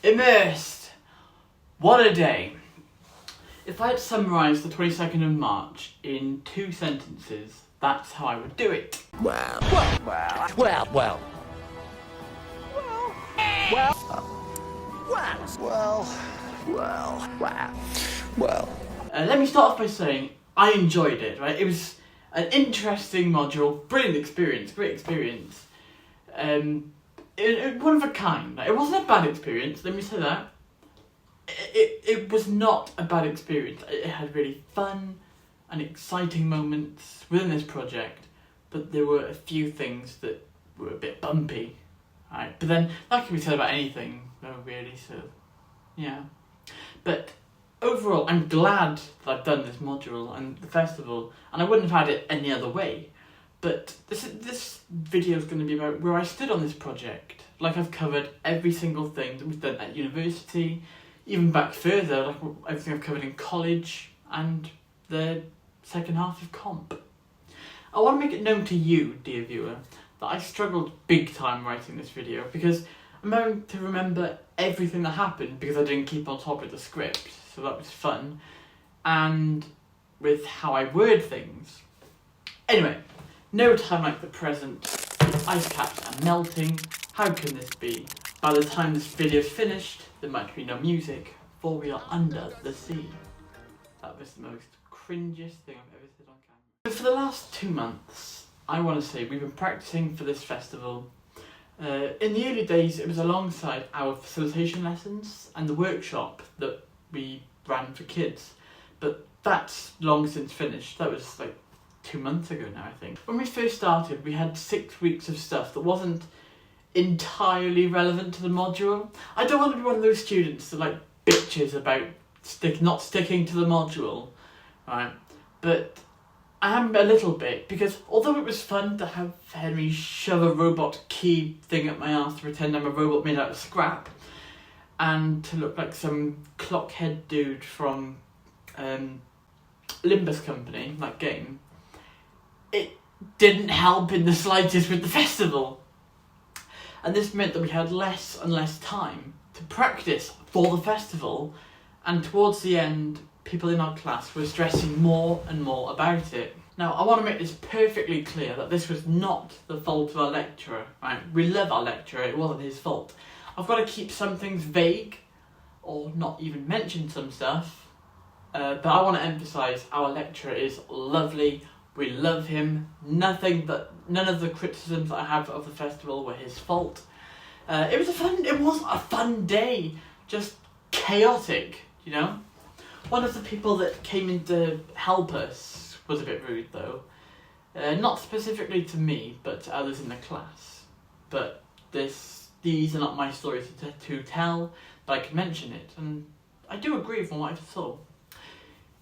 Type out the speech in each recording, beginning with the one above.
Immersed! What a day! If I had to summarise the 22nd of March in 2 sentences, that's how I would do it. Well. Let me start off by saying I enjoyed it, right? It was an interesting module, brilliant experience, great experience. One of a kind. It wasn't a bad experience, let me say that. It was not a bad experience. It had really fun and exciting moments within this project, but there were a few things that were a bit bumpy, right? But then that can be said about anything, though, really. So, yeah. But overall, I'm glad that I've done this module and the festival, and I wouldn't have had it any other way. But this video is going to be about where I stood on this project. Like, I've covered every single thing that was done at university, even back further, like everything I've covered in college and the second half of comp. I want to make it known to you, dear viewer, that I struggled big time writing this video because I'm having to remember everything that happened because I didn't keep on top of the script, so that was fun, and with how I word things. Anyway, no time like the present. The ice caps are melting. How can this be? By the time this video is finished, there might be no music, for we are under the sea. That was the most cringiest thing I've ever said on camera. So for the last 2 months, I want to say we've been practicing for this festival. In the early days, it was alongside our facilitation lessons and the workshop that we ran for kids. But that's long since finished. That was like 2 months ago now, I think. When we first started, we had 6 weeks of stuff that wasn't entirely relevant to the module. I don't want to be one of those students that like bitches about not sticking to the module, right? But I am a little bit, because although it was fun to have Henry shove a robot key thing up my arse to pretend I'm a robot made out of scrap, and to look like some clockhead dude from Limbus Company, that game, it didn't help in the slightest with the festival. And this meant that we had less and less time to practice for the festival, and towards the end, people in our class were stressing more and more about it. Now, I want to make this perfectly clear that this was not the fault of our lecturer, right? We love our lecturer, it wasn't his fault. I've got to keep some things vague, or not even mention some stuff, but I want to emphasise our lecturer is lovely. We love him. None of the criticisms that I have of the festival were his fault. It was a fun day, just chaotic, you know? One of the people that came in to help us was a bit rude though. Not specifically to me, but to others in the class. But these are not my stories to tell, but I can mention it, and I do agree with what I saw.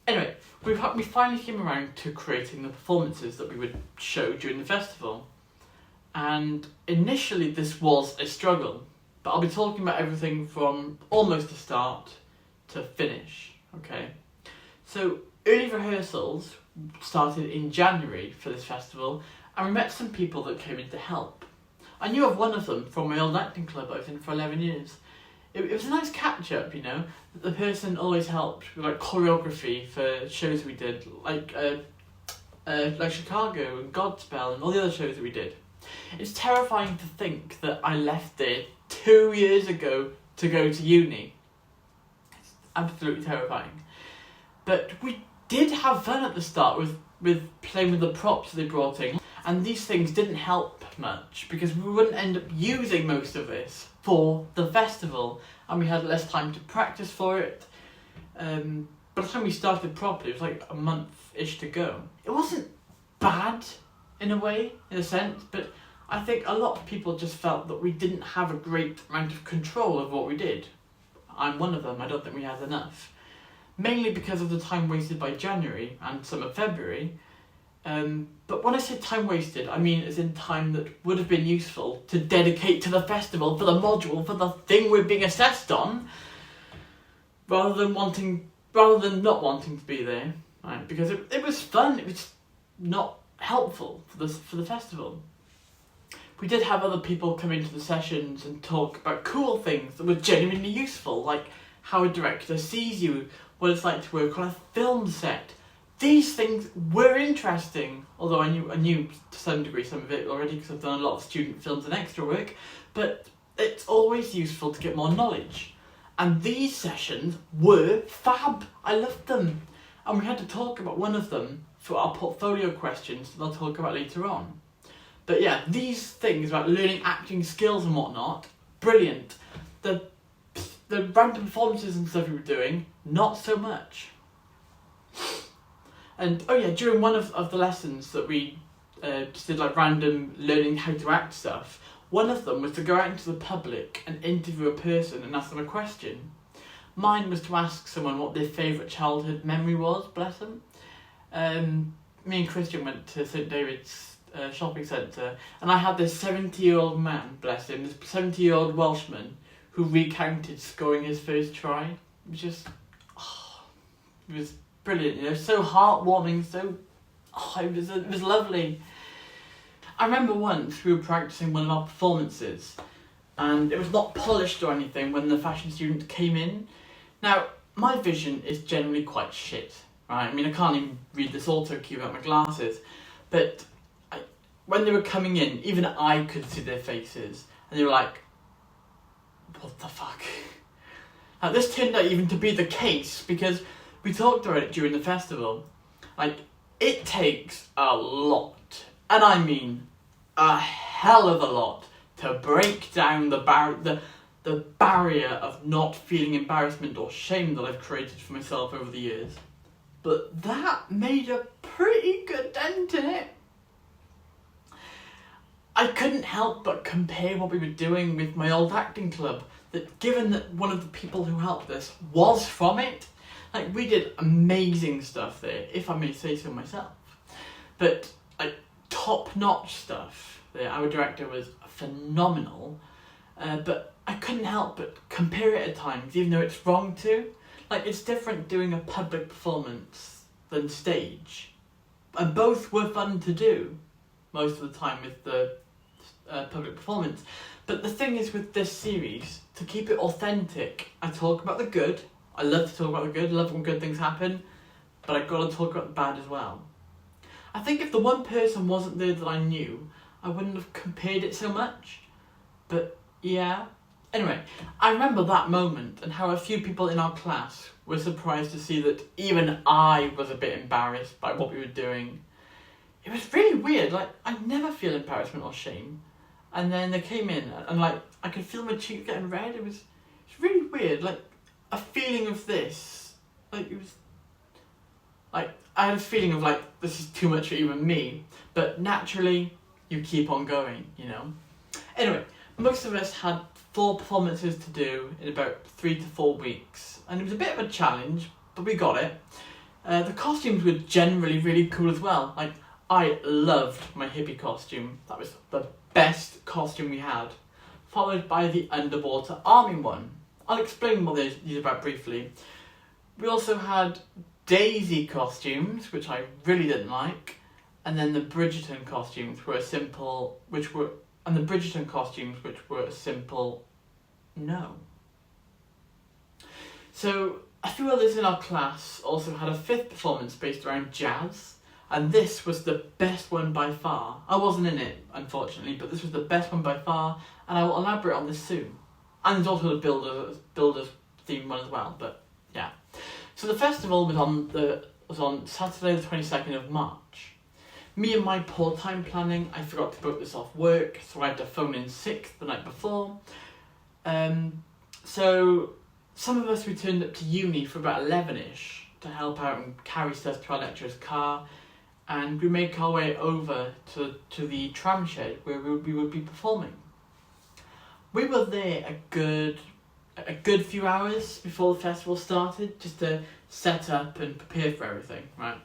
Anyway, we finally came around to creating the performances that we would show during the festival. And initially this was a struggle, but I'll be talking about everything from almost the start to finish, okay? So early rehearsals started in January for this festival, and we met some people that came in to help. I knew of one of them from my old acting club I was in for 11 years. It was a nice catch-up, you know. The person always helped with like choreography for shows we did, like Chicago and Godspell and all the other shows that we did. It's terrifying to think that I left there 2 years ago to go to uni. It's absolutely terrifying. But we did have fun at the start with playing with the props they brought in, and these things didn't help much because we wouldn't end up using most of this for the festival, and we had less time to practice for it. By the time we started properly, it was like a month-ish to go. It wasn't bad in a sense, but I think a lot of people just felt that we didn't have a great amount of control of what we did. I'm one of them, I don't think we had enough. Mainly because of the time wasted by January and some of February. But when I say time wasted, I mean as in time that would have been useful to dedicate to the festival, for the module, for the thing we're being assessed on, rather than not wanting to be there, right? Because it was fun, it was not helpful for the festival. we did have other people come into the sessions and talk about cool things that were genuinely useful, like how a director sees you, what it's like to work on a film set. These things were interesting, although I knew to some degree some of it already because I've done a lot of student films and extra work, but it's always useful to get more knowledge. And these sessions were fab. I loved them. And we had to talk about one of them for our portfolio questions that I'll talk about later on. But yeah, these things about learning acting skills and whatnot, brilliant. The random performances and stuff we were doing, not so much. And oh yeah, during one of the lessons that we just did like random learning how to act stuff, one of them was to go out into the public and interview a person and ask them a question. Mine was to ask someone what their favourite childhood memory was, bless them. Me and Christian went to St David's shopping centre, and I had this 70-year-old man, bless him, this 70-year-old Welshman, who recounted scoring his first try. It was just, it was brilliant, you know, so heartwarming, it was lovely. I remember once we were practising one of our performances, and it was not polished or anything when the fashion student came in. Now, my vision is generally quite shit, right? I mean, I can't even read this auto cue without my glasses, but when they were coming in, even I could see their faces, and they were like, what the fuck? Now, this turned out even to be the case, because we talked about it during the festival. Like, it takes a lot, and I mean a hell of a lot, to break down the barrier of not feeling embarrassment or shame that I've created for myself over the years. But that made a pretty good dent in it. I couldn't help but compare what we were doing with my old acting club, that given that one of the people who helped us was from it, like, we did amazing stuff there, if I may say so myself. But like, top-notch stuff there. Our director was phenomenal, but I couldn't help but compare it at times, even though it's wrong to. Like, it's different doing a public performance than stage, and both were fun to do most of the time with the public performance. But the thing is with this series, to keep it authentic, I talk about the good. I love to talk about the good, I love when good things happen, but I've got to talk about the bad as well. I think if the one person wasn't there that I knew, I wouldn't have compared it so much. But yeah. Anyway, I remember that moment and how a few people in our class were surprised to see that even I was a bit embarrassed by what we were doing. It was really weird. Like, I never feel embarrassment or shame. And then they came in and like, I could feel my cheeks getting red. It's really weird. Like, a feeling of this, like, it was, like, I had a feeling of like, this is too much for even me, but naturally, you keep on going, you know? Anyway, most of us had 4 performances to do in about 3 to 4 weeks, and it was a bit of a challenge, but we got it. The costumes were generally really cool as well. Like, I loved my hippie costume. That was the best costume we had, followed by the underwater army one. I'll explain what these are about briefly. We also had Daisy costumes, which I really didn't like, and then the Bridgerton costumes were a simple no. So a few others in our class also had a 5th performance based around jazz, and this was the best one by far. I wasn't in it, unfortunately, but this was the best one by far, and I will elaborate on this soon. And there's also the builders theme one as well, but yeah. So the festival was on Saturday the 22nd of March. Me and my poor time planning, I forgot to book this off work, so I had to phone in sick the night before. So some of us returned up to uni for about 11ish to help out and carry stuff to our lecturer's car, and we make our way over to the tram shed where we would be performing. We were there a good few hours before the festival started, just to set up and prepare for everything, right?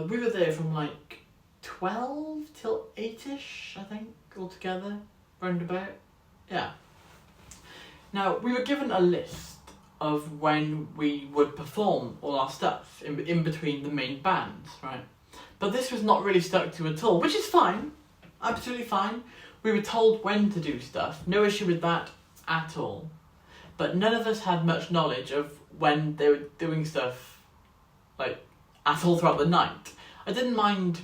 We were there from like 12 till 8ish, I think, altogether, roundabout. Yeah. Now, we were given a list of when we would perform all our stuff in between the main bands, right? But this was not really stuck to at all, which is fine, absolutely fine. We were told when to do stuff, no issue with that at all. But none of us had much knowledge of when they were doing stuff, like, at all throughout the night. I didn't mind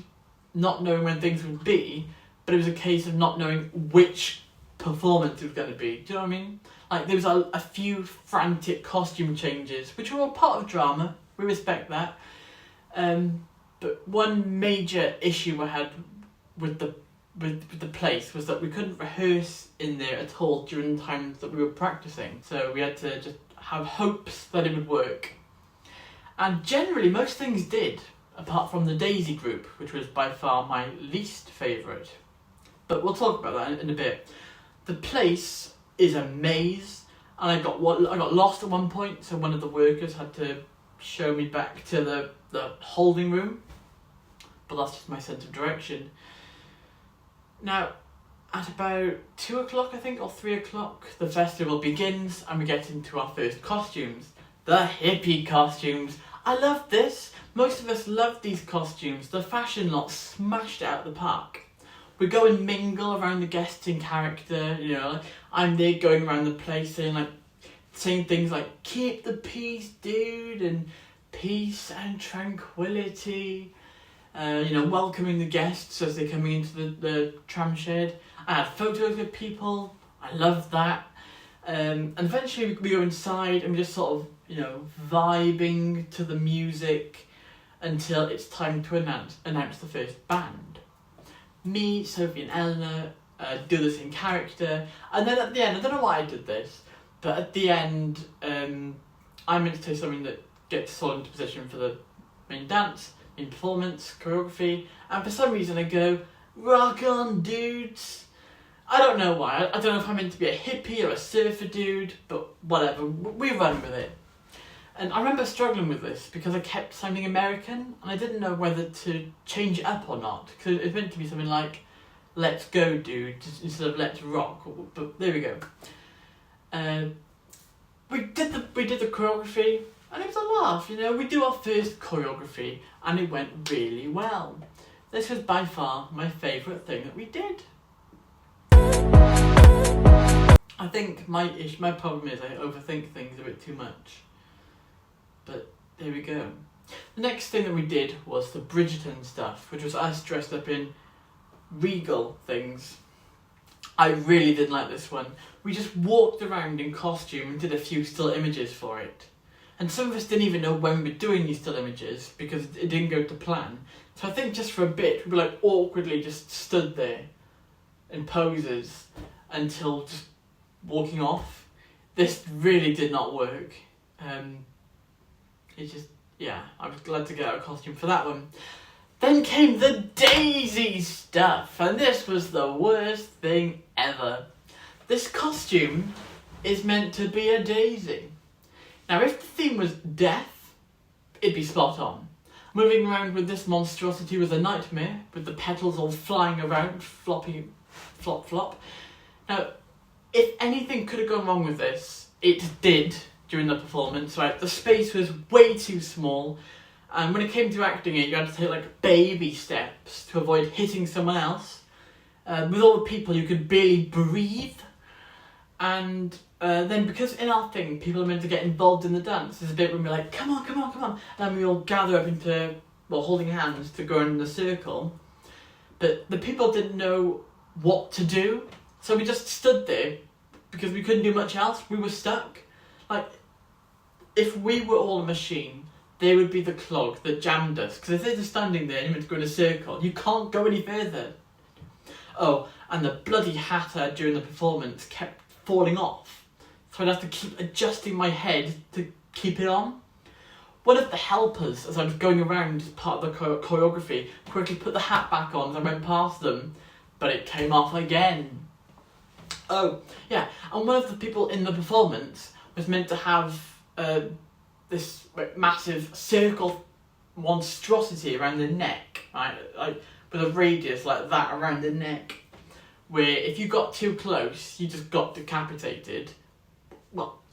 not knowing when things would be, but it was a case of not knowing which performance it was going to be. Do you know what I mean? Like, there was a few frantic costume changes, which were all part of drama. We respect that. But one major issue I had with the place was that we couldn't rehearse in there at all during the times that we were practicing. So we had to just have hopes that it would work. And generally, most things did, apart from the Daisy group, which was by far my least favourite. But we'll talk about that in a bit. The place is a maze, and I got lost at one point, so one of the workers had to show me back to the holding room. But that's just my sense of direction. Now, at about 2 o'clock, I think, or 3 o'clock, the festival begins and we get into our first costumes. The hippie costumes. I love this. Most of us love these costumes. The fashion lot smashed it out of the park. We go and mingle around the guests in character, you know. I'm there going around the place saying things like, keep the peace, dude, and peace and tranquility. Welcoming the guests as they're coming into the tram shed. I had photos with people. I love that. And eventually we go inside and we just sort of, vibing to the music until it's time to announce the first band. Me, Sophie and Eleanor do this in character. And then at the end, I don't know why I did this, but at the end, I'm meant to say something that gets us all into position for the main dance, in performance, choreography, and for some reason I go, rock on dudes. I don't know why, I don't know if I'm meant to be a hippie or a surfer dude, but whatever, we run with it. And I remember struggling with this because I kept sounding American, and I didn't know whether to change it up or not, because it was meant to be something like, let's go dude, instead of let's rock, but there we go. We did the choreography, and it was a laugh, we do our first choreography and it went really well. This was by far my favourite thing that we did. I think my problem is I overthink things a bit too much. But there we go. The next thing that we did was the Bridgerton stuff, which was us dressed up in regal things. I really didn't like this one. We just walked around in costume and did a few still images for it. And some of us didn't even know when we were doing these still images because it didn't go to plan. So I think just for a bit, we were awkwardly just stood there in poses until just walking off. This really did not work. I was glad to get out of costume for that one. Then came the Daisy stuff, and this was the worst thing ever. This costume is meant to be a daisy. Now, if the theme was death, it'd be spot on. Moving around with this monstrosity was a nightmare, with the petals all flying around, flopping, flop, flop. Now, if anything could have gone wrong with this, it did during the performance, right? The space was way too small, and when it came to acting it, you had to take baby steps to avoid hitting someone else. With all the people, you could barely breathe, and then because in our thing, people are meant to get involved in the dance, there's a bit when we're like, come on, come on, come on, and we all gather up into, holding hands to go in the circle, but the people didn't know what to do, so we just stood there, because we couldn't do much else, we were stuck. If we were all a machine, they would be the clog that jammed us, because if they're just standing there and you're meant to go in a circle, you can't go any further. Oh, and the bloody hat I had during the performance kept falling off. So I'd have to keep adjusting my head to keep it on. One of the helpers, as I was going around as part of the choreography, quickly put the hat back on as I went past them, but it came off again. Oh, yeah, and one of the people in the performance was meant to have this massive circle monstrosity around the neck, right? With a radius like that around the neck, where if you got too close, you just got decapitated.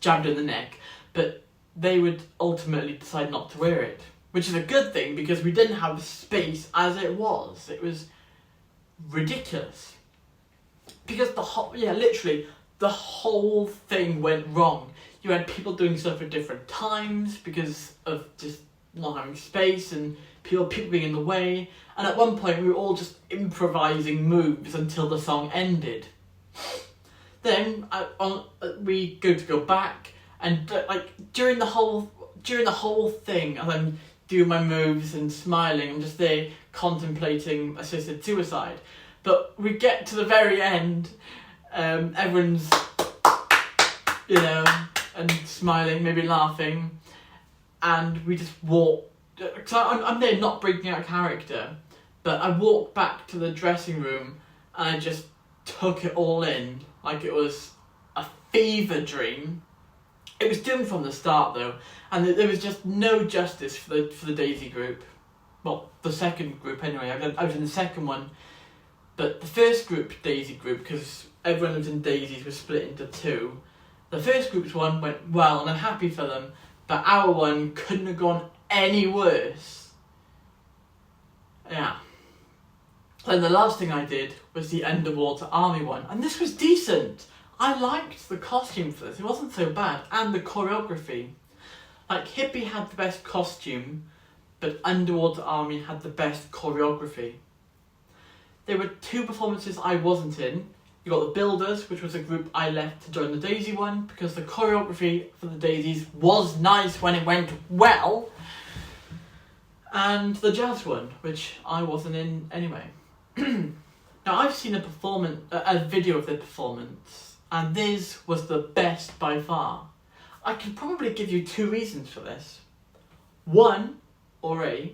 Jabbed in the neck, but they would ultimately decide not to wear it, which is a good thing because we didn't have space as it was. It was ridiculous. because literally, the whole thing went wrong. You had people doing stuff at different times because of just not having space and people being in the way. And at one point, we were all just improvising moves until the song ended. Then we go back, and during the whole thing, as I'm doing my moves and smiling, I'm just there contemplating assisted suicide. But we get to the very end, everyone's, and smiling, maybe laughing, and we just walk. So I'm there not breaking out of character, but I walked back to the dressing room and I just took it all in like it was a fever dream. It was doomed from the start though, and there was just no justice for the Daisy group. Well, the second group anyway. I was in the second one, but the first group, Daisy group, because everyone was in Daisies, was split into two. The first group's one went well, and I'm happy for them, but our one couldn't have gone any worse. Yeah. Then the last thing I did was the Underwater Army one, and this was decent. I liked the costume for this, it wasn't so bad, and the choreography. Hippie had the best costume, but Underwater Army had the best choreography. There were two performances I wasn't in. You got the Builders, which was a group I left to join the Daisy one, because the choreography for the Daisies was nice when it went well. And the Jazz one, which I wasn't in anyway. Now I've seen a video of their performance, and this was the best by far. I can probably give you two reasons for this. One, or A,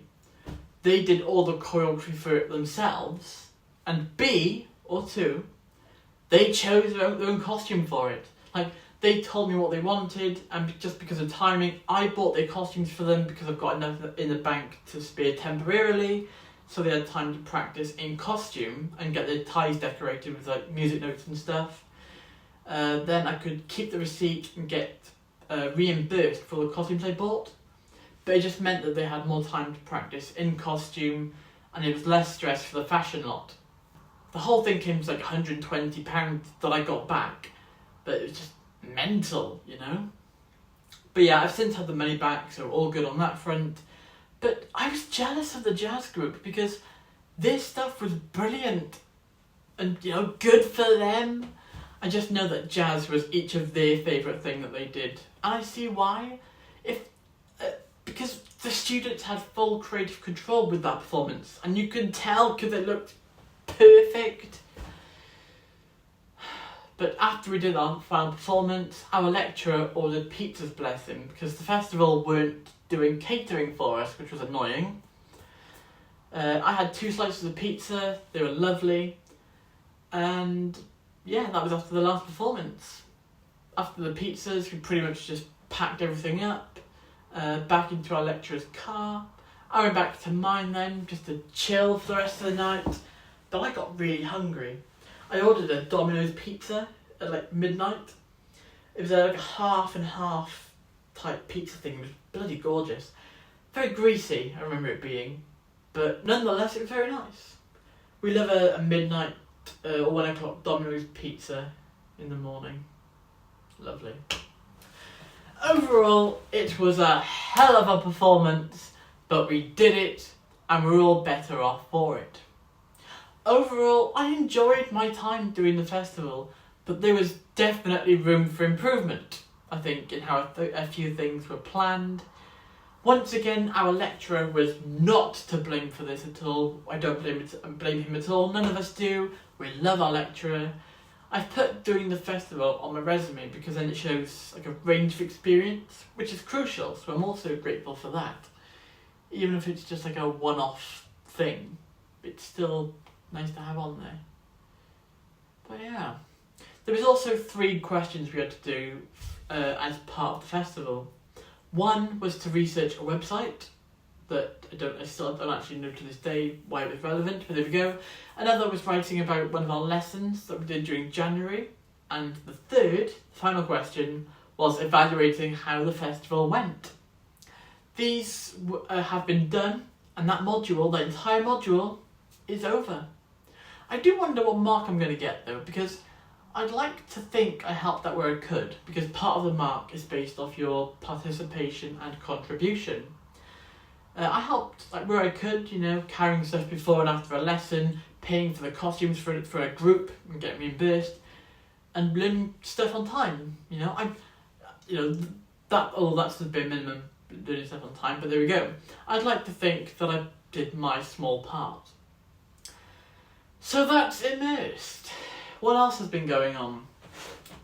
they did all the choreography for it themselves, and B, or two, they chose their own costume for it. They told me what they wanted, and just because of timing, I bought their costumes for them because I've got enough in the bank to spare temporarily, so they had time to practice in costume and get their ties decorated with music notes and stuff. Then I could keep the receipt and get reimbursed for the costumes I bought, but it just meant that they had more time to practice in costume, and it was less stress for the fashion lot. The whole thing came to £120 that I got back, but it was just mental, But yeah, I've since had the money back, so all good on that front. But I was jealous of the Jazz group because their stuff was brilliant and, good for them. I just know that jazz was each of their favourite thing that they did. And I see why. Because the students had full creative control with that performance, and you could tell because it looked perfect. But after we did our final performance, our lecturer ordered pizzas, bless him, because the festival weren't doing catering for us, which was annoying. I had 2 slices of pizza, they were lovely, and yeah, that was after the last performance. After the pizzas, we pretty much just packed everything up, back into our lecturer's car. I went back to mine then, just to chill for the rest of the night, but I got really hungry. I ordered a Domino's pizza at midnight. It was a half and half type pizza thing. It was bloody gorgeous. Very greasy, I remember it being, but nonetheless it was very nice. We love a midnight or 1 o'clock Domino's pizza in the morning. Lovely. Overall, it was a hell of a performance, but we did it and we're all better off for it. Overall, I enjoyed my time doing the festival, but there was definitely room for improvement, I think, in how a few things were planned. Once again, our lecturer was not to blame for this at all. I don't blame him at all. None of us do. We love our lecturer. I've put doing the festival on my resume because then it shows a range of experience, which is crucial, so I'm also grateful for that. Even if it's just a one-off thing, it's still nice to have on there. But yeah, there was also 3 questions we had to do as part of the festival. One was to research a website that I still don't actually know to this day why it was relevant, but there we go. Another was writing about one of our lessons that we did during January, and the third, final question, was evaluating how the festival went. These have been done, and that entire module, is over. I do wonder what mark I'm going to get though, because I'd like to think I helped out where I could, because part of the mark is based off your participation and contribution. I helped like where I could, carrying stuff before and after a lesson, paying for the costumes for a group and getting reimbursed, and learning stuff on time. That's the bare minimum, doing stuff on time. But there we go. I'd like to think that I did my small part. So that's Immersed. What else has been going on?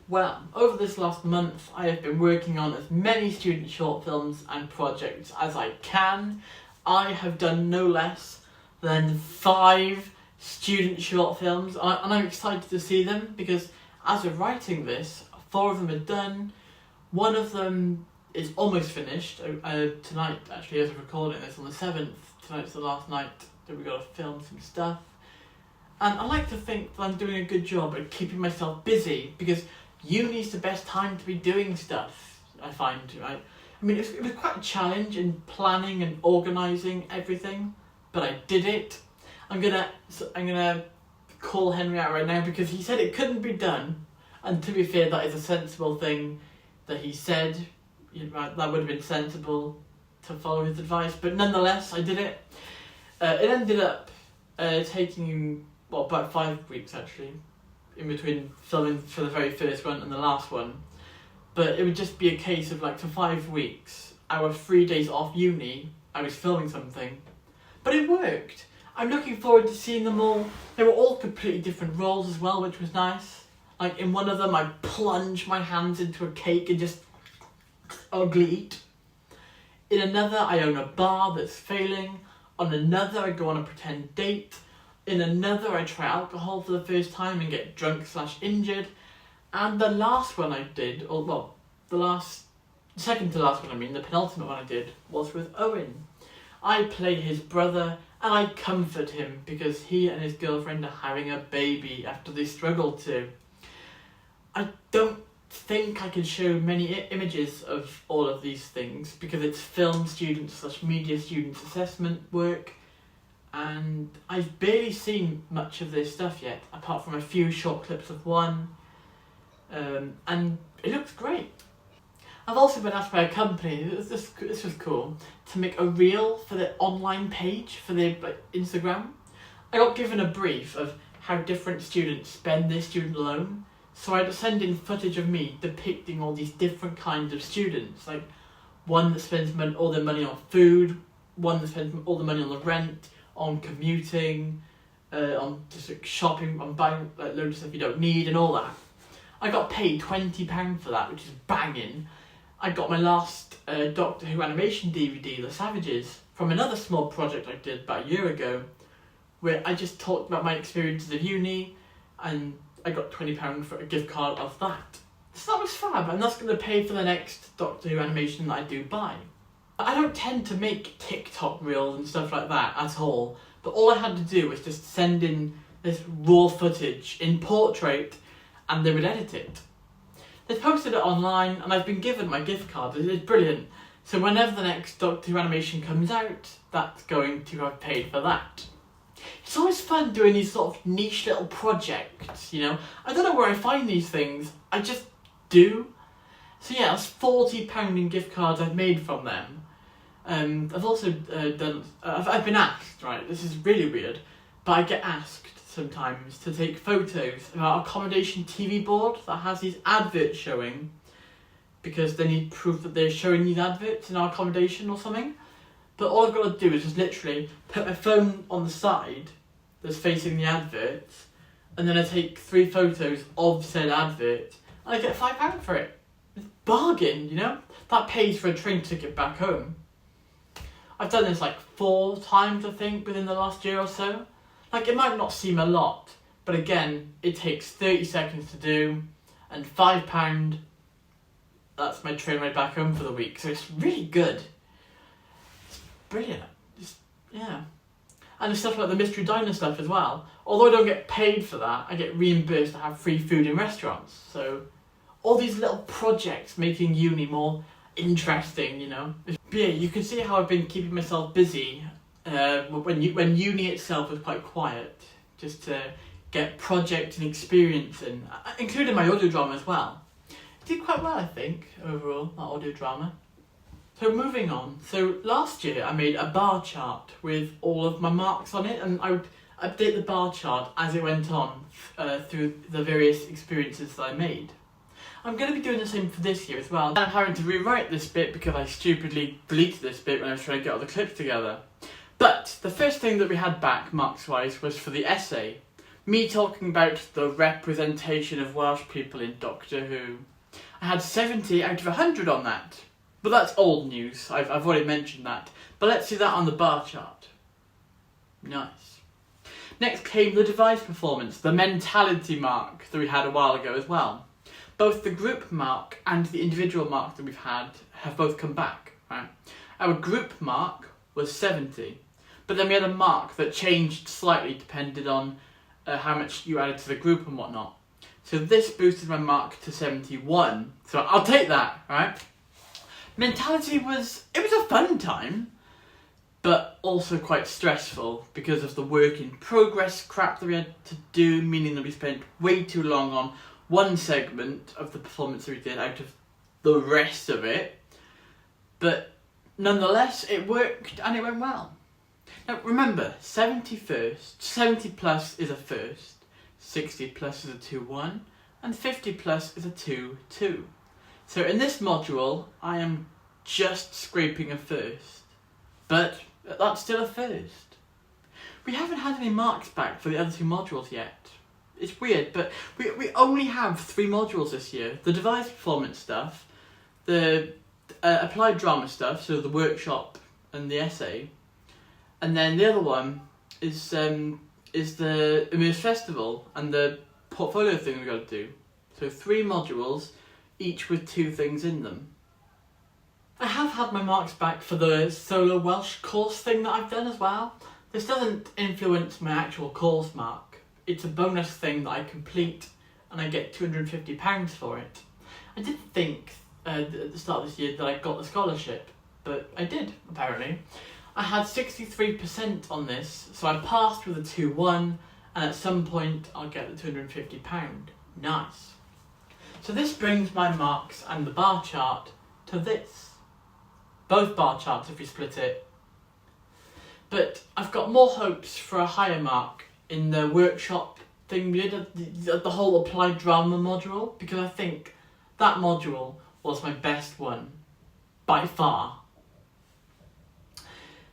Well, over this last month, I have been working on as many student short films and projects as I can. I have done no less than 5 student short films, and I'm excited to see them because as of writing this, 4 of them are done. One of them is almost finished tonight, actually, as of recording this on the 7th. Tonight's the last night that we've got to film some stuff. And I like to think that I'm doing a good job at keeping myself busy, because uni's the best time to be doing stuff, I find, right? I mean, it was quite a challenge in planning and organising everything, but I did it. I'm gonna call Henry out right now because he said it couldn't be done, and to be fair, that is a sensible thing that he said. That would have been sensible to follow his advice, but nonetheless, I did it. It ended up taking about 5 weeks actually, in between filming for the very first one and the last one. But it would just be a case of for 5 weeks, our 3 days off uni, I was filming something. But it worked. I'm looking forward to seeing them all. They were all completely different roles as well, which was nice. Like in one of them, I plunged my hands into a cake and just ugly eat. In another, I own a bar that's failing. On another, I go on a pretend date. In another, I try alcohol for the first time and get drunk/injured. And the last one I did, the second to last one, the penultimate one I did, was with Owen. I play his brother and I comfort him because he and his girlfriend are having a baby after they struggled to. I don't think I can show many images of all of these things because it's film students/media students assessment work. And I've barely seen much of their stuff yet, apart from a few short clips of one, and it looks great. I've also been asked by a company, this was cool, to make a reel for their online page for their Instagram. I got given a brief of how different students spend their student loan, so I had to send in footage of me depicting all these different kinds of students, like one that spends all their money on food, one that spends all the money on the rent, on commuting, on just shopping, on buying loads of stuff you don't need and all that. I got paid £20 for that, which is banging. I got my last Doctor Who animation DVD, The Savages, from another small project I did about a year ago, where I just talked about my experiences at uni, and I got £20 for a gift card of that. So that was fab, and that's going to pay for the next Doctor Who animation that I do buy. I don't tend to make TikTok reels and stuff like that at all, but all I had to do was just send in this raw footage in portrait and they would edit it. They posted it online and I've been given my gift card. It's brilliant. So whenever the next Doctor Who animation comes out, that's going to have paid for that. It's always fun doing these sort of niche little projects, I don't know where I find these things, I just do. So yeah, that's £40 in gift cards I've made from them. I've also I've been asked, right, this is really weird, but I get asked sometimes to take photos of our accommodation TV board that has these adverts showing, because they need proof that they're showing these adverts in our accommodation or something. But all I've got to do is just literally put my phone on the side that's facing the adverts, and then I take 3 photos of said advert, and I get £5 for it. It's bargain, That pays for a train ticket back home. I've done this 4 times, I think, within the last year or so. It might not seem a lot, but again, it takes 30 seconds to do, and £5, that's my train ride back home for the week, so it's really good. It's brilliant. Yeah. And stuff like the Mystery Diner stuff as well. Although I don't get paid for that, I get reimbursed to have free food in restaurants. So all these little projects making uni more interesting, But yeah, you can see how I've been keeping myself busy when uni itself was quite quiet, just to get project and experience in, including my audio drama as well. It did quite well, I think, overall, that audio drama. So moving on, so last year I made a bar chart with all of my marks on it, and I would update the bar chart as it went on through the various experiences that I made. I'm going to be doing the same for this year as well. I'm having to rewrite this bit because I stupidly deleted this bit when I was trying to get all the clips together. But the first thing that we had back, marks-wise, was for the essay. Me talking about the representation of Welsh people in Doctor Who. I had 70 out of 100 on that. But that's old news, I've already mentioned that. But let's see that on the bar chart. Nice. Next came the device performance, the mentality mark that we had a while ago as well. Both the group mark and the individual mark that we've had have both come back. Right? Our group mark was 70, but then we had a mark that changed slightly depending on how much you added to the group and whatnot. So this boosted my mark to 71, so I'll take that, right? Mentality it was a fun time, but also quite stressful because of the work in progress crap that we had to do, meaning that we spent way too long on one segment of the performance that we did out of the rest of it. But nonetheless, it worked and it went well. Now remember, 70 plus is a first, 60 plus is a 2-1, and 50 plus is a 2-2. So in this module, I am just scraping a first, but that's still a first. We haven't had any marks back for the other two modules yet. It's weird, but we only have 3 modules this year. The device performance stuff, the applied drama stuff, so the workshop and the essay, and then the other one is the Immersed Festival and the portfolio thing we've got to do. So 3 modules, each with 2 things in them. I have had my marks back for the solo Welsh course thing that I've done as well. This doesn't influence my actual course mark. It's a bonus thing that I complete and I get £250 for it. I didn't think at the start of this year that I got the scholarship, but I did, apparently. I had 63% on this, so I passed with a 2-1, and at some point I'll get the £250. Nice. So this brings my marks and the bar chart to this. Both bar charts if you split it. But I've got more hopes for a higher mark in the workshop thing we did, the whole applied drama module, because I think that module was my best one, by far.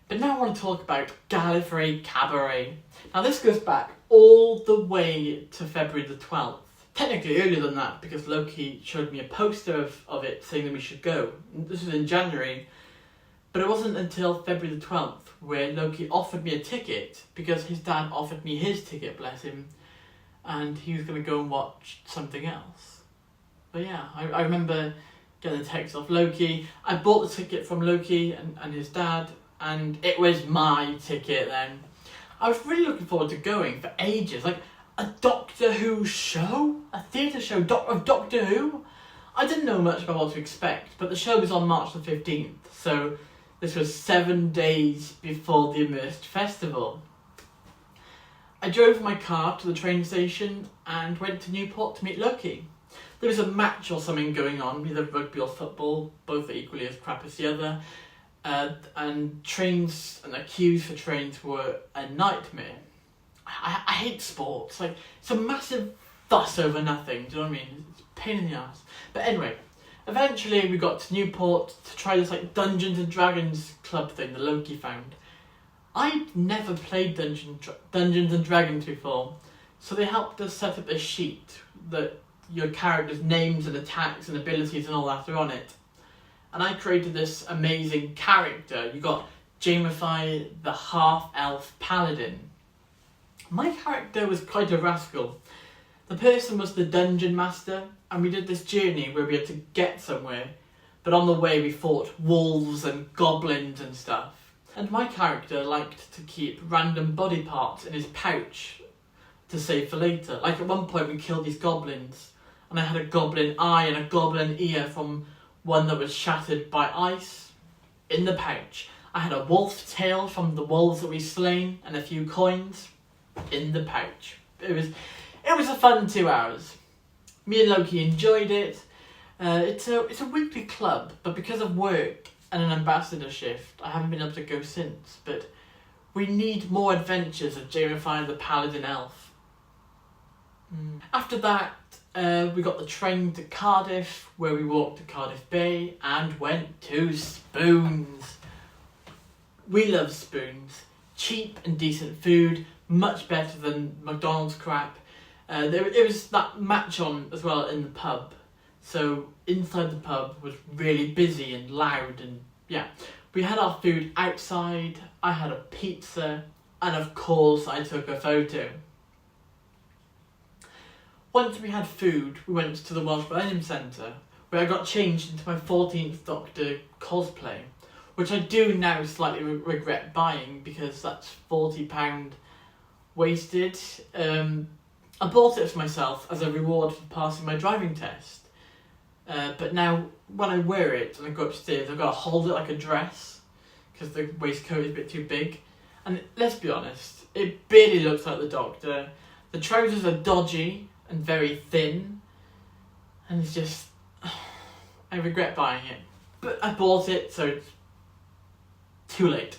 But now I want to talk about Gallifrey Cabaret. Now this goes back all the way to February the 12th. Technically earlier than that, because Loki showed me a poster of it saying that we should go. This was in January, but it wasn't until February the 12th where Loki offered me a ticket, because his dad offered me his ticket, bless him, and he was going to go and watch something else. But yeah, I remember getting a text off Loki. I bought the ticket from Loki and his dad, and it was my ticket then. I was really looking forward to going for ages, like a Doctor Who show? A theatre show of Doctor Who? I didn't know much about what to expect, but the show was on March the 15th, so this was 7 days before the Immersed Festival. I drove my car to the train station and went to Newport to meet Loki. There was a match or something going on, either rugby or football, both are equally as crap as the other, and trains and the queues for trains were a nightmare. I hate sports, like, it's a massive fuss over nothing, do you know what I mean? It's a pain in the ass. But anyway, eventually we got to Newport to try this like Dungeons and Dragons club thing that Loki found. I'd never played Dungeons and Dragons before, so they helped us set up a sheet that your character's names and attacks and abilities and all that are on it. And I created this amazing character. You got Jamify the half-elf paladin. My character was quite a rascal. The person was the dungeon master, and we did this journey where we had to get somewhere, but on the way we fought wolves and goblins and stuff. And my character liked to keep random body parts in his pouch to save for later. Like at one point we killed these goblins, and I had a goblin eye and a goblin ear from one that was shattered by ice in the pouch. I had a wolf tail from the wolves that we slain and a few coins in the pouch. it was a fun 2 hours. Me and Loki enjoyed it. It's a weekly club, but because of work and an ambassador shift, I haven't been able to go since. But we need more adventures of gamifying the paladin elf. After that, we got the train to Cardiff, where we walked to Cardiff Bay and went to Spoons. We love Spoons. Cheap and decent food, much better than McDonald's crap. It was that match on as well in the pub. So inside the pub was really busy and loud, and yeah. We had our food outside, I had a pizza, and of course I took a photo. Once we had food, we went to the Welsh Millennium Centre, where I got changed into my 14th Doctor cosplay, which I do now slightly regret buying because that's £40 wasted. I bought it for myself as a reward for passing my driving test. But now, when I wear it and I go upstairs, I've got to hold it like a dress because the waistcoat is a bit too big. And let's be honest, it barely looks like the Doctor. The trousers are dodgy and very thin, and it's just... I regret buying it. But I bought it, so it's too late.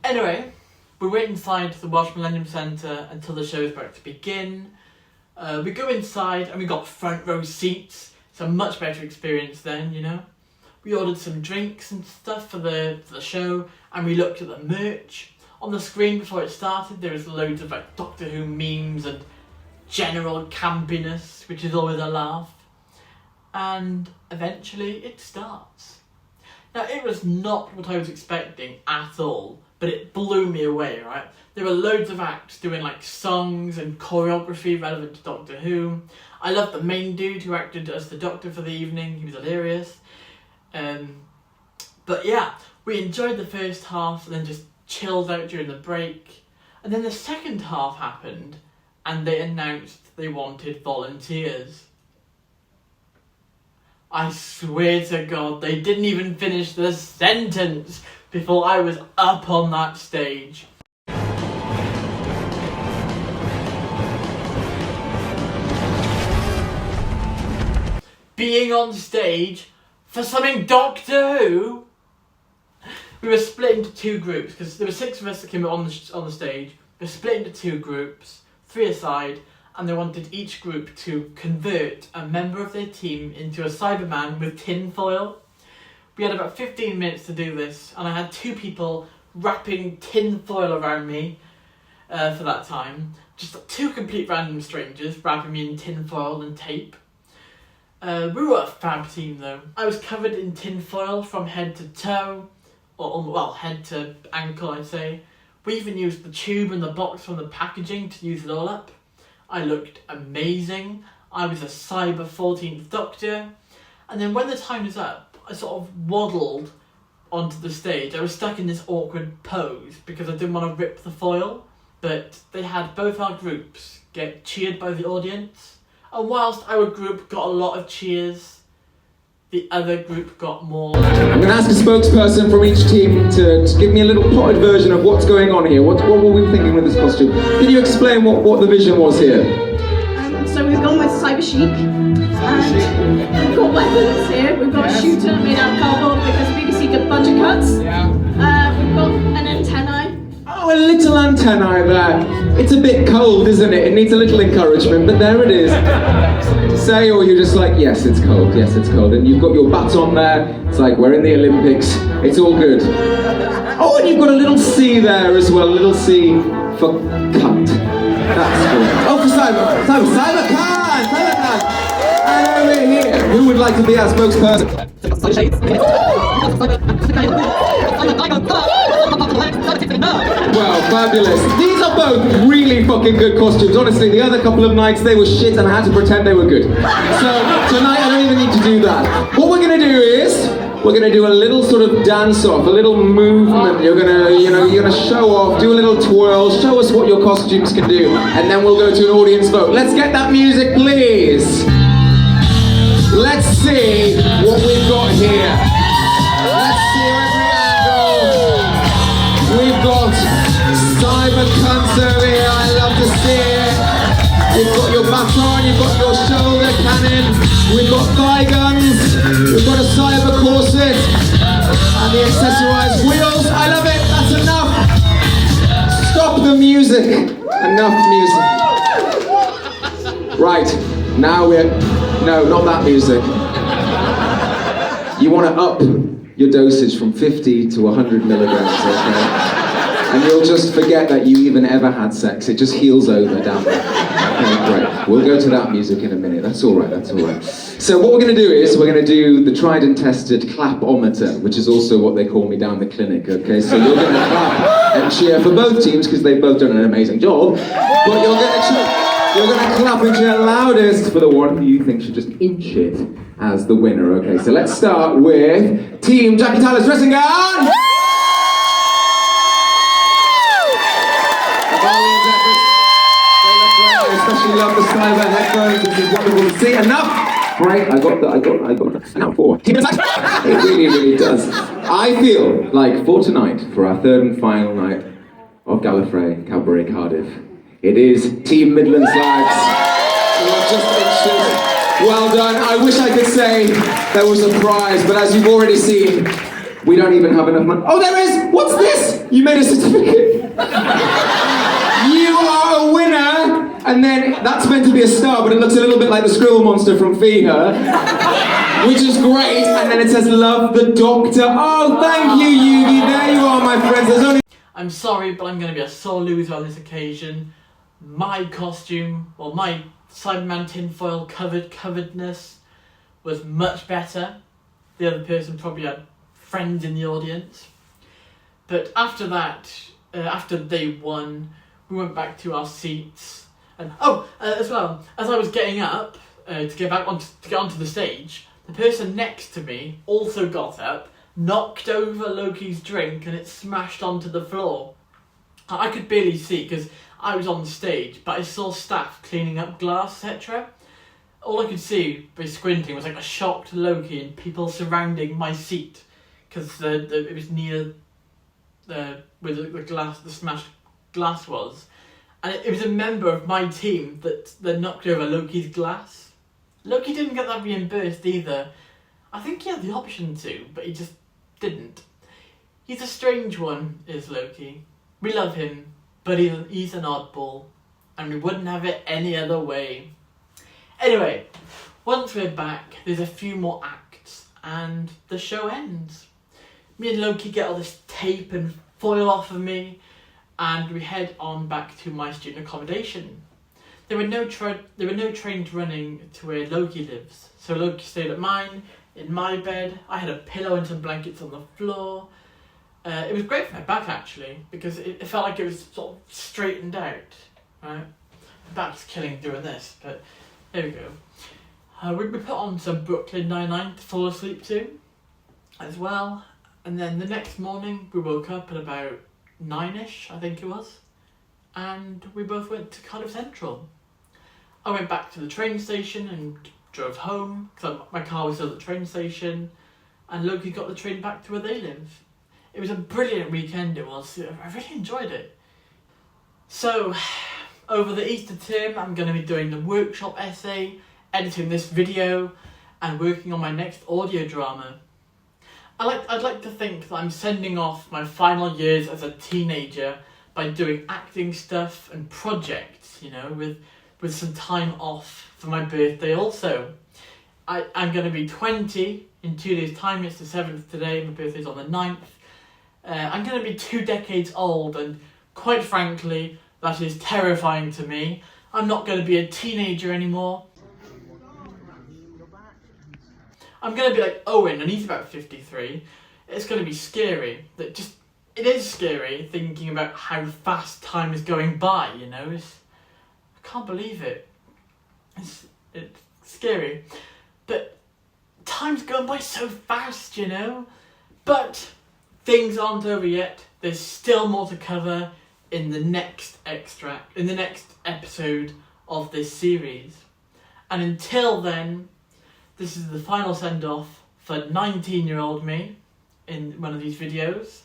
Anyway, we wait inside the Welsh Millennium Centre until the show is about to begin. We go inside and we got front row seats. It's a much better experience then, you know. We ordered some drinks and stuff for the show, and we looked at the merch. On the screen before it started, there was loads of like Doctor Who memes and general campiness, which is always a laugh. And eventually it starts. Now, it was not what I was expecting at all, but it blew me away, right? There were loads of acts doing like songs and choreography relevant to Doctor Who. I loved the main dude who acted as the Doctor for the evening. He was hilarious. But yeah, we enjoyed the first half and then just chilled out during the break. And then the second half happened and they announced they wanted volunteers. I swear to God, they didn't even finish the sentence before I was up on that stage. Being on stage for something Doctor Who. We were split into two groups because there were 6 of us that came on the stage. We were split into 2 groups, 3 aside, and they wanted each group to convert a member of their team into a Cyberman with tin foil. We had about 15 minutes to do this, and I had 2 people wrapping tin foil around me for that time. Just 2 complete random strangers wrapping me in tin foil and tape. We were a fab team though. I was covered in tin foil from head to toe, or head to ankle I'd say. We even used the tube and the box from the packaging to use it all up. I looked amazing. I was a cyber 14th Doctor. And then when the time was up, I sort of waddled onto the stage. I was stuck in this awkward pose because I didn't want to rip the foil. But they had both our groups get cheered by the audience. And whilst our group got a lot of cheers, the other group got more. I'm going to ask a spokesperson from each team to give me a little potted version of what's going on here. What were we thinking with this costume? Can you explain what the vision was here? So we've gone with Cyber Chic, and we've got weapons here. We've got a shooter made out of cardboard because BBC did budget cuts. We've got an antennae. Oh, a little antennae there. It's a bit cold, isn't it? It needs a little encouragement, but there it is. Say, or you're just like, yes, it's cold, and you've got your baton there. It's like, we're in the Olympics. It's all good. Oh, and you've got a little C there as well, a little C for cunt. That's cool. Oh, for Cyber. Cyber Khan. And over here, who would like to be our spokesperson? Well, fabulous. These are both really fucking good costumes. Honestly, the other couple of nights they were shit and I had to pretend they were good. So tonight I don't even need to do that. What we're gonna do is we're gonna do a little sort of dance off, a little movement. You're gonna show off, do a little twirl, show us what your costumes can do, and then we'll go to an audience vote. Let's get that music, please. Let's see what we've got here. Let's see every angle. We've got Cyber Cunts over here, I love to see it. We've got thigh guns, we've got a cyber corset, and the accessorized wheels. I love it, that's enough. Stop the music. Enough music. Right, now no, not that music. You want to up your dosage from 50 to 100 milligrams, okay? And you'll just forget that you even ever had sex. It just heals over down there. Okay, great. We'll go to that music in a minute. That's all right, that's all right. So what we're going to do is, we're going to do the tried and tested clapometer, which is also what they call me down the clinic, okay? So you're going to clap and cheer for both teams, because they've both done an amazing job. But you're going to clap and cheer loudest for the one who you think should just inch it as the winner, okay? So let's start with Team Jackie Tyler's dressing gown! I especially love the style of their headphones. This is wonderful to see. Enough! Right, I got now 4. It really, really does. I feel like for tonight, for our third and final night of Gallifrey Cabaret Cardiff, it is Team Midlands lads who have just inched it. Well done. I wish I could say there was a prize, but as you've already seen, we don't even have enough money. Oh, there is! What's this? You made a certificate. You are a winner! And then that's meant to be a star, but it looks a little bit like the Scribble Monster from Fever, which is great. And then it says, "Love the Doctor." Oh, thank you, Yugi. There you are, my friends. There's only... I'm sorry, but I'm going to be a sore loser on this occasion. My costume, or my Cyberman tinfoil coveredness, was much better. The other person probably had friends in the audience. But after that, after they won, we went back to our seats. And as well, as I was getting up to get onto the stage, the person next to me also got up, knocked over Loki's drink, and it smashed onto the floor. I could barely see because I was on the stage, but I saw staff cleaning up glass, etc. All I could see by squinting was like a shocked Loki and people surrounding my seat, because it was near where the smashed glass was. And it was a member of my team that knocked over Loki's glass. Loki didn't get that reimbursed either. I think he had the option to, but he just didn't. He's a strange one, is Loki. We love him, but he's an oddball, and we wouldn't have it any other way. Anyway, once we're back, there's a few more acts, and the show ends. Me and Loki get all this tape and foil off of me, and we head on back to my student accommodation. There were no trains running to where Loki lives, so Loki stayed at mine, in my bed. I had a pillow and some blankets on the floor. It was great for my back actually, because it felt like it was sort of straightened out. Right? My back's killing doing this, but there we go. We put on some Brooklyn Nine-Nine to fall asleep to, as well. And then the next morning we woke up at about 9ish, I think it was, and we both went to Cardiff Central. I went back to the train station and drove home, because my car was still at the train station, and Loki got the train back to where they live. It was a brilliant weekend, it was. I really enjoyed it. So, over the Easter term, I'm going to be doing the workshop essay, editing this video, and working on my next audio drama. I'd like to think that I'm sending off my final years as a teenager by doing acting stuff and projects, you know, with some time off for my birthday also. I'm going to be 20 in 2 days' time. It's the 7th today, my birthday's on the 9th. I'm going to be 2 decades old, and quite frankly, that is terrifying to me. I'm not going to be a teenager anymore. I'm going to be like Owen, and he's about 53. It's going to be scary. It is scary thinking about how fast time is going by, you know. I can't believe it. It's scary. But time's going by so fast, you know. But things aren't over yet. There's still more to cover in the next episode of this series. And until then, this is the final send-off for 19-year-old me in one of these videos.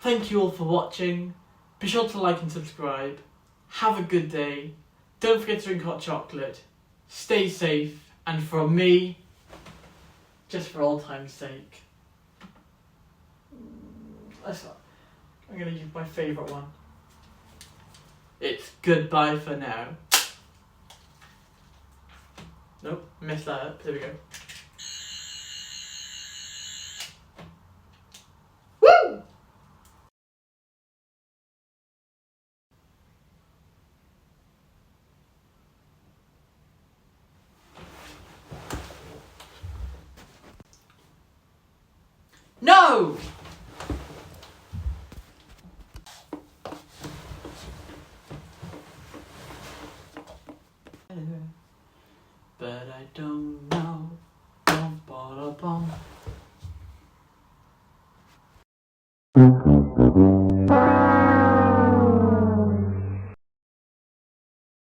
Thank you all for watching. Be sure to like and subscribe. Have a good day. Don't forget to drink hot chocolate. Stay safe, And from me, just for old time's sake, I'm going to use my favourite one. It's goodbye for now. Nope, messed that up. There we go. Woo! No! But I don't know. Bum, ba, da, bum.